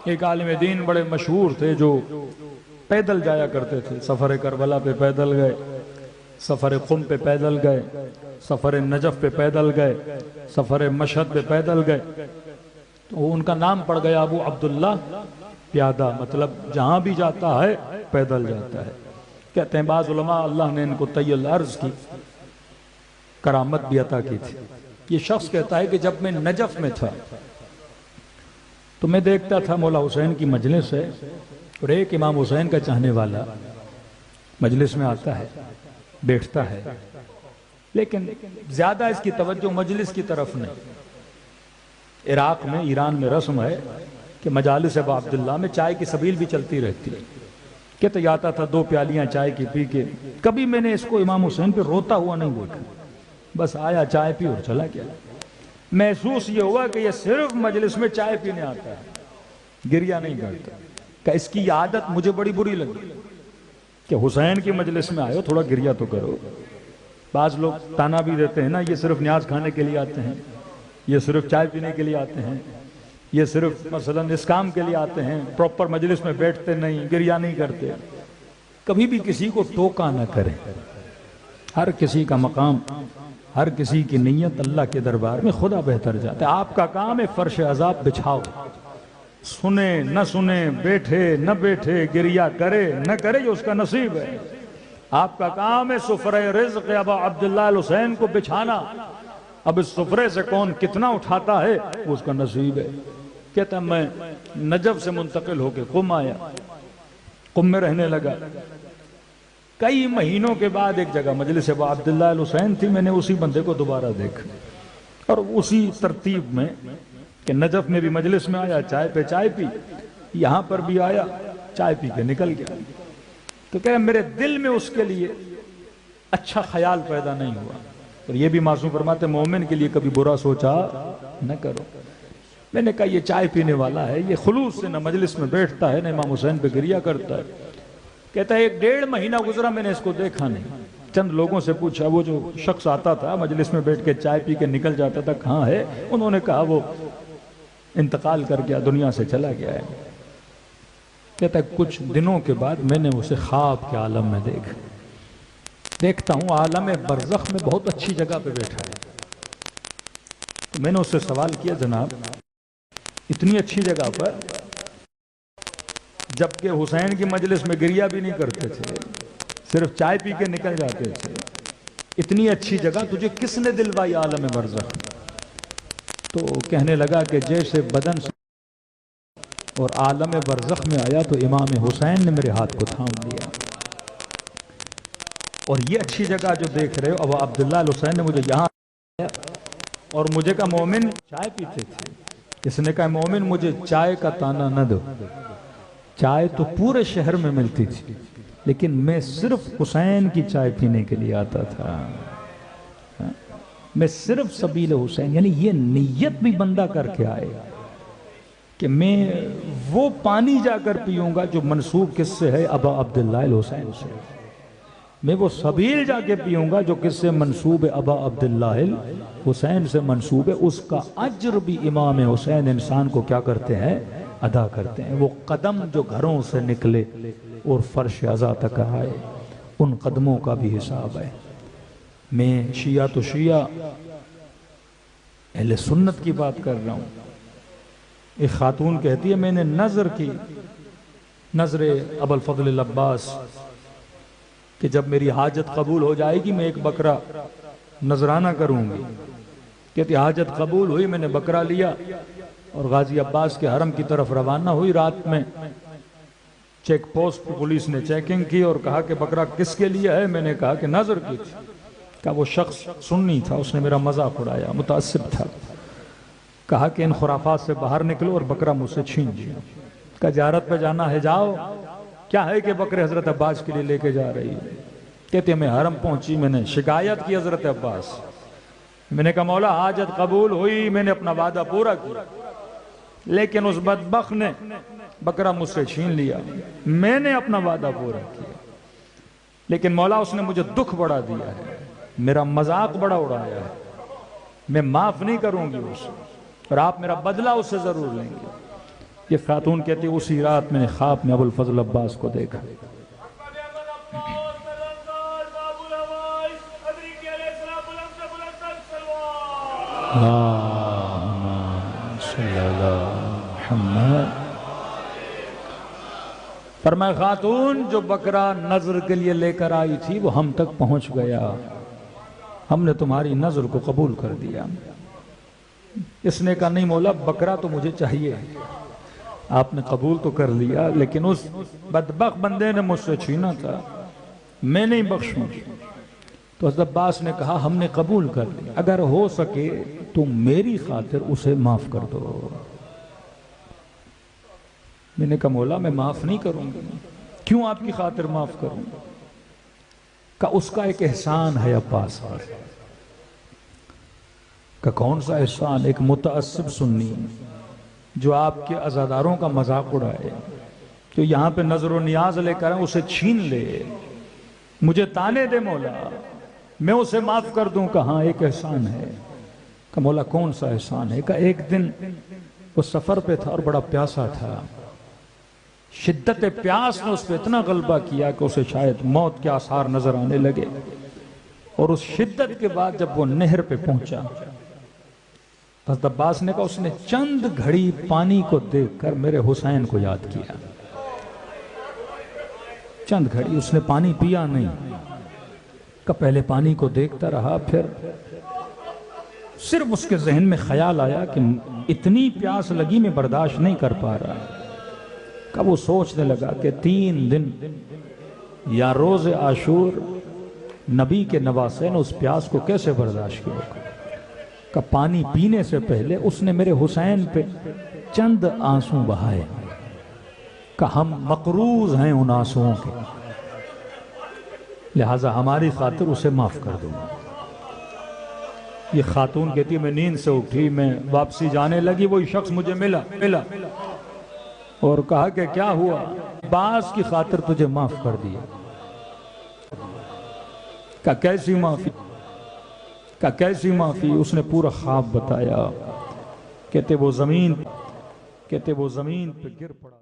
ایک عالم دین بڑے مشہور تھے جو پیدل جایا کرتے تھے، سفر کربلا پہ پیدل گئے، سفر قم پہ پیدل گئے، سفر نجف پہ پیدل گئے، سفر مشہد پہ پیدل گئے، تو ان کا نام پڑ گیا ابو عبداللہ پیادہ، مطلب جہاں بھی جاتا ہے پیدل جاتا ہے۔ کہتے ہیں بعض علماء اللہ نے ان کو طی الارض کی کرامت بھی عطا کی تھی۔ یہ شخص کہتا ہے کہ جب میں نجف میں تھا تو میں دیکھتا تھا مولا حسین کی مجلس ہے اور ایک امام حسین کا چاہنے والا مجلس میں آتا ہے، بیٹھتا ہے، لیکن زیادہ اس کی توجہ مجلس کی طرف نہیں۔ عراق میں، ایران میں رسم ہے کہ مجالس ابو عبداللہ میں چائے کی سبیل بھی چلتی رہتی ہے۔ کہتے ہی آتا تھا 2 پیالیاں چائے کی پی کے، کبھی میں نے اس کو امام حسین پہ روتا ہوا نہیں دیکھا، بس آیا چائے پی اور چلا گیا۔ محسوس یہ ہوا کہ یہ صرف مجلس میں چائے پینے آتا ہے، گریہ نہیں کرتا۔ کہ اس کی عادت مجھے بڑی بری لگی کہ حسین کی مجلس میں آئے ہو، تھوڑا گریہ تو کرو۔ بعض لوگ تانا بھی دیتے ہیں نا، یہ صرف نیاز کھانے کے لیے آتے ہیں، یہ صرف چائے پینے کے لیے آتے ہیں، یہ صرف مثلا اس کام کے لیے آتے ہیں، پراپر مجلس میں بیٹھتے نہیں، گریہ نہیں کرتے۔ کبھی بھی کسی کو ٹوکا نہ کریں، ہر کسی کا مقام، ہر کسی کی نیت اللہ کے دربار میں خدا بہتر جاتا ہے۔ آپ کا کام ہے فرش عذاب بچھاؤ، سنے نہ سنے، بیٹھے نہ بیٹھے، گریہ کرے نہ کرے، یہ اس کا نصیب ہے۔ آپ کا کام ہے سفرہ رزق ابا عبداللہ الحسین کو بچھانا، اب اس سفرے سے کون کتنا اٹھاتا ہے وہ اس کا نصیب ہے۔ کہتا ہے میں نجف سے منتقل ہو کے قم آیا، قم میں رہنے لگا۔ کئی مہینوں کے بعد ایک جگہ مجلس ابا عبداللہ الحسین تھی، میں نے اسی بندے کو دوبارہ دیکھا، اور اسی ترتیب میں کہ نجف میں بھی مجلس میں آیا، چائے پہ چائے پی، یہاں پر بھی آیا، چائے پی کے نکل گیا۔ تو کہہ رہا میرے دل میں اس کے لیے اچھا خیال پیدا نہیں ہوا، اور یہ بھی معصوم فرماتے مومن کے لیے کبھی برا سوچا نہ کرو۔ میں نے کہا یہ چائے پینے والا ہے، یہ خلوص سے نہ مجلس میں بیٹھتا ہے نہ امام حسین پہ گریہ کرتا ہے۔ کہتا ہے 1.5 مہینہ گزرا میں نے اس کو دیکھا نہیں۔ چند لوگوں سے پوچھا، وہ جو شخص آتا تھا مجلس میں بیٹھ کے چائے پی کے نکل جاتا تھا کہاں ہے؟ انہوں نے کہا وہ انتقال کر گیا، دنیا سے چلا گیا ہے۔ کہتا ہے کچھ دنوں کے بعد میں نے اسے خواب کے عالم میں دیکھتا ہوں عالم برزخ میں بہت اچھی جگہ پہ بیٹھا ہے۔ تو میں نے اس سے سوال کیا جناب اتنی اچھی جگہ پر، جبکہ حسین کی مجلس میں گریہ بھی نہیں کرتے تھے، صرف چائے پی کے نکل جاتے تھے، اتنی اچھی جگہ تجھے کس نے دلوائی عالم برزخ؟ تو کہنے لگا کہ جیسے بدن سے اور عالم برزخ میں آیا تو امام حسین نے میرے ہاتھ کو تھام لیا، اور یہ اچھی جگہ جو دیکھ رہے ہو ابو عبداللہ الحسین نے مجھے یہاں آیا، اور مجھے کہا مومن چائے پیتے تھے، اس نے کہا مومن مجھے چائے کا تانا نہ دو، چائے تو پورے شہر میں ملتی تھی لیکن میں صرف حسین کی چائے پینے کے لیے آتا تھا، میں صرف سبیل حسین، یعنی یہ نیت بھی بندہ کر کے آئے کہ میں وہ پانی جا کر پیوں گا جو منسوب کس سے ہے؟ ابا عبداللہ الحسین سے۔ میں وہ سبیل جا کے پیوں گا جو کس سے منسوب ہے؟ ابا عبداللہ الحسین سے منسوب ہے۔ اس کا اجر بھی امام حسین انسان کو کیا کرتے ہیں؟ ادا کرتے ہیں۔ وہ قدم جو گھروں سے نکلے اور فرش عزا تک آئے، ان قدموں کا بھی حساب ہے۔ میں شیعہ تو شیعہ اہل سنت کی بات کر رہا ہوں۔ ایک خاتون کہتی ہے میں نے نظر کی، نظر ابو الفضل العباس، کہ جب میری حاجت قبول ہو جائے گی میں ایک بکرا نذرانہ کروں گی۔ کہتی حاجت قبول ہوئی، میں نے بکرا لیا اور غازی عباس کے حرم کی طرف روانہ ہوئی۔ رات میں چیک پوسٹ پولیس نے چیکنگ کی اور کہا کہ بکرا کس کے لیے ہے؟ میں نے کہا کہ نظر کی تھی۔ کہا وہ شخص سنی تھا، اس نے میرا مذاق اڑایا، متعصب تھا، کہا کہ ان خرافات سے باہر نکلو اور بکرا مجھ سے چھین لیا۔ کہا زیارت پہ جانا ہے جاؤ، کیا ہے کہ بکرے حضرت عباس کے لیے لے کے جا رہی ہے؟ کہتے میں حرم پہنچی، میں نے شکایت کی حضرت عباس، میں نے کہا مولا حاجت قبول ہوئی، میں نے اپنا وعدہ پورا کیا، لیکن اس بدبخت نے بکرا مجھ سے چھین لیا۔ میں نے اپنا وعدہ پورا کیا لیکن مولا اس نے مجھے دکھ بڑا دیا ہے، میرا مذاق بڑا اڑایا ہے، میں معاف نہیں کروں گی اسے، اور آپ میرا بدلہ اس سے ضرور لیں گے۔ یہ خاتون کہتی اسی رات میں نے خواب میں ابو الفضل عباس کو دیکھا. فرمایا خاتون جو بکرا نظر کے لیے لے کر آئی تھی وہ ہم تک پہنچ گیا، ہم نے تمہاری نظر کو قبول کر دیا. اس نے کہا نہیں مولا بکرا تو مجھے چاہیے، آپ نے قبول تو کر لیا لیکن اس بدبخت بندے نے مجھ سے چھینا تھا، میں نہیں بخشوں. تو حضرت عباس نے کہا ہم نے قبول کر لیا، اگر ہو سکے تو میری خاطر اسے معاف کر دو. میں نے کہا مولا میں معاف نہیں کروں گا. کیوں آپ کی خاطر معاف کروں گا؟ کہ اس کا ایک احسان ہے عباس پر. کہ کون سا احسان؟ ایک متعصب سنی جو آپ کے عزاداروں کا مذاق اڑائے، جو یہاں پہ نظر و نیاز لے کر اسے چھین لے، مجھے تانے دے مولا میں اسے معاف کر دوں. کہ ہاں ایک احسان ہے. کہ مولا کون سا احسان ہے؟ کہ ایک دن وہ سفر پہ تھا اور بڑا پیاسا تھا، شدت پیاس نے اس پہ اتنا غلبہ کیا کہ اسے شاید موت کے آثار نظر آنے لگے. اور اس شدت کے بعد جب وہ نہر پہ پہنچا، حضرت عباس نے کہا اس نے چند گھڑی پانی کو دیکھ کر میرے حسین کو یاد کیا. چند گھڑی اس نے پانی پیا نہیں. کہ پہلے پانی کو دیکھتا رہا، پھر صرف اس کے ذہن میں خیال آیا کہ اتنی پیاس لگی میں برداشت نہیں کر پا رہا. کہ وہ سوچنے لگا کہ 3 دن یا روز عاشور نبی کے نواسے نے اس پیاس کو کیسے برداشت کیا. کہ پانی پینے سے پہلے اس نے میرے حسین پہ چند آنسو بہائے. کہ ہم مقروض ہیں ان آنسوؤں کے، لہٰذا ہماری خاطر اسے معاف کر دوں. یہ خاتون کہتی میں نیند سے اٹھی، میں واپسی جانے لگی، وہی شخص مجھے ملا اور کہا کہ کیا ہوا؟ عباس کی خاطر تجھے معاف کر دیا. کہ کیسی معافی؟ کہ کیسی معافی؟ اس نے پورا خواب بتایا. کہتے وہ زمین پہ گر پڑا.